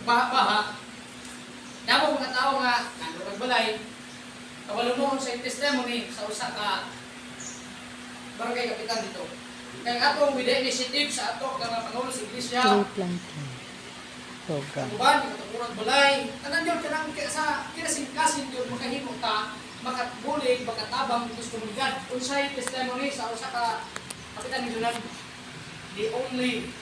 nagbaha-baha, damo mga tao nga nagbalay, kawalo mo sa testimony sa usa ka barangay kapitan dito. Kaya atong with the initiative sa ato nga Pangulo sa Iglesia, Tree planting program. uban katapurang balay, tanan yun kanang sa kinasing-kasing yun makahimo ta, makatbulig, makatabang sa komunidad. Unsay testimony sa usa ka kapitan ni Junan, the only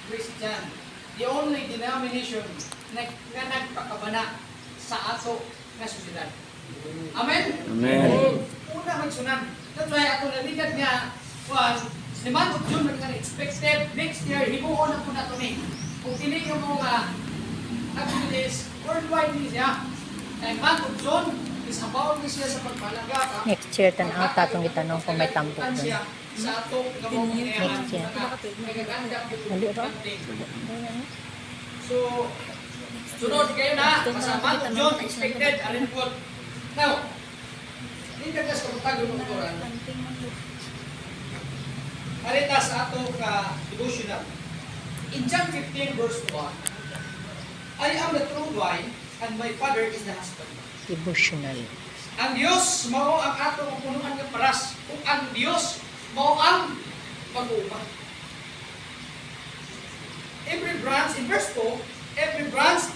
Christian, the only denomination na nagpakabana sa ato nga sosyedad. Amen? Amen. Una magsunan. That's why ako naligad nga, the month of June, expected next year, hibuon na po na ito ni. Kung tinig mo nga activities, worldwide ni siya. And month of June is about ni siya sa pagpalaga. Next year, tanaw tatong itanong kung may tampok doon. Sa ato, gamong Next year. Mali ba? So, sunod kayo na, sa month of June, expected, alin po. Now, hindi ka sa kapag yung mga Alita sa ato ka devotional. In John 15 verse 1, I am the true vine and my Father is the husband. Devotional. Ang Diyos mao ang ato ang punuan nga paras. Kung ang Diyos mao ang pag-uuma. Every branch, in verse 2, every branch